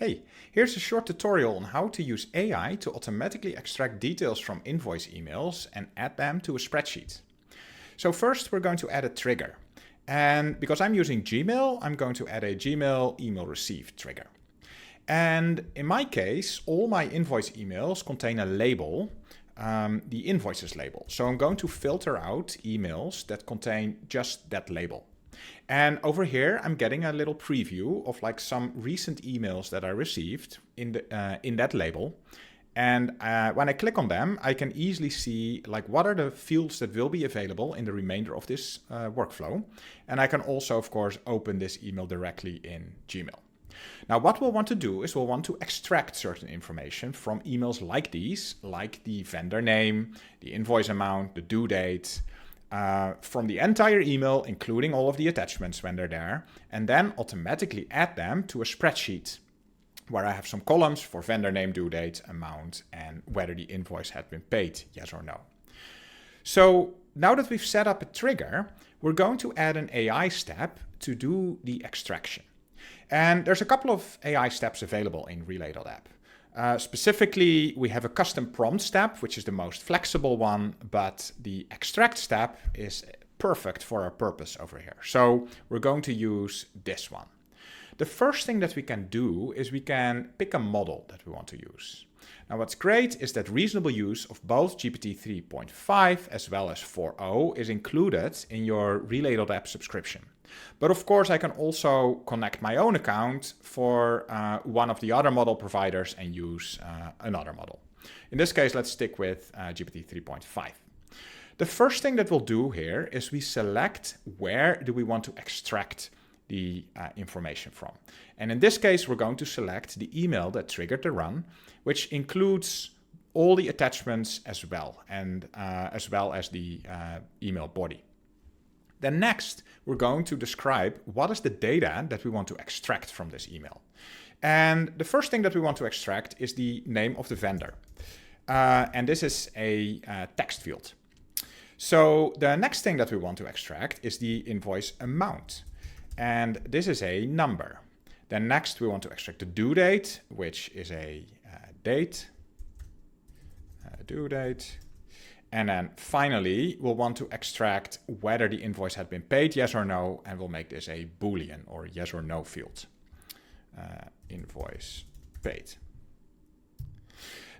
Hey, here's a short tutorial on how to use AI to automatically extract details from invoice emails and add them to a spreadsheet. So first we're going to add a trigger. And because I'm using Gmail, I'm going to add a Gmail email received trigger. And in my case, all my invoice emails contain a label, the invoices label. So I'm going to filter out emails that contain just that label. And over here, I'm getting a little preview of like some recent emails that I received in that label. And when I click on them, I can easily see like what are the fields that will be available in the remainder of this workflow. And I can also, of course, open this email directly in Gmail. Now, what we'll want to do is we'll want to extract certain information from emails like these, like the vendor name, the invoice amount, the due date, from the entire email, including all of the attachments when they're there, and then automatically add them to a spreadsheet where I have some columns for vendor name, due date, amount, and whether the invoice had been paid, yes or no. So now that we've set up a trigger, we're going to add an AI step to do the extraction. And there's a couple of AI steps available in relay.app. Specifically, we have a custom prompt step, which is the most flexible one, but the extract step is perfect for our purpose over here. So we're going to use this one. The first thing that we can do is we can pick a model that we want to use. Now, what's great is that reasonable use of both GPT 3.5 as well as 4.0 is included in your relay.app subscription. But of course, I can also connect my own account for one of the other model providers and use another model. In this case, let's stick with GPT 3.5. The first thing that we'll do here is we select where do we want to extract the information from. And in this case, we're going to select the email that triggered the run, which includes all the attachments as well, and as well as the email body. Then next, we're going to describe what is the data that we want to extract from this email. And the first thing that we want to extract is the name of the vendor. And this is a text field. So the next thing that we want to extract is the invoice amount. And this is a number. Then next, we want to extract the due date, which is a date, due date. And then finally, we'll want to extract whether the invoice had been paid, yes or no, and we'll make this a Boolean or yes or no field. Invoice paid.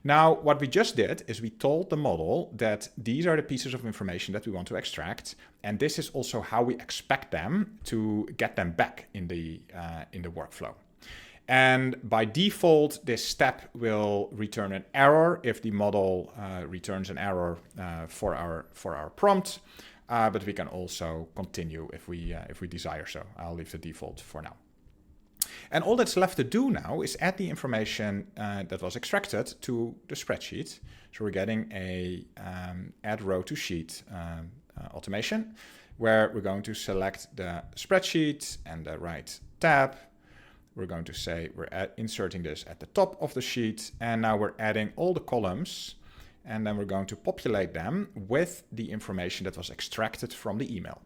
Now, what we just did is we told the model that these are the pieces of information that we want to extract, and this is also how we expect them to get them back in the workflow. And by default, this step will return an error if the model returns an error for our prompt. But we can also continue if we desire so. I'll leave the default for now. And all that's left to do now is add the information that was extracted to the spreadsheet. So we're getting a add row to sheet automation, where we're going to select the spreadsheet and the right tab. We're going to say we're inserting this at the top of the sheet, and now we're adding all the columns, and then we're going to populate them with the information that was extracted from the email.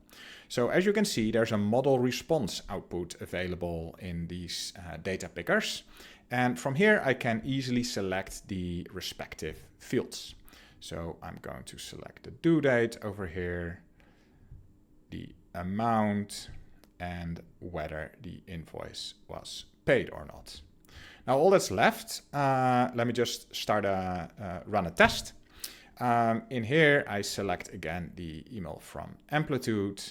So as you can see, there's a model response output available in these data pickers. And from here, I can easily select the respective fields. So I'm going to select the due date over here, the amount, and whether the invoice was paid or not. Now all that's left, let me just run a test. In here, I select again the email from Amplitude,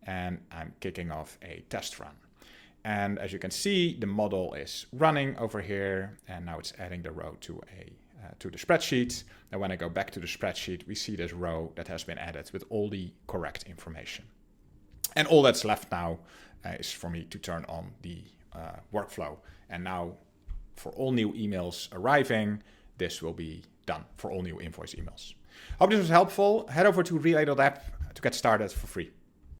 and I'm kicking off a test run. And as you can see, the model is running over here, and now it's adding the row to the spreadsheet. And when I go back to the spreadsheet, we see this row that has been added with all the correct information. And all that's left now is for me to turn on the workflow. And now for all new emails arriving, this will be done for all new invoice emails. Hope this was helpful. Head over to relay.app to get started for free.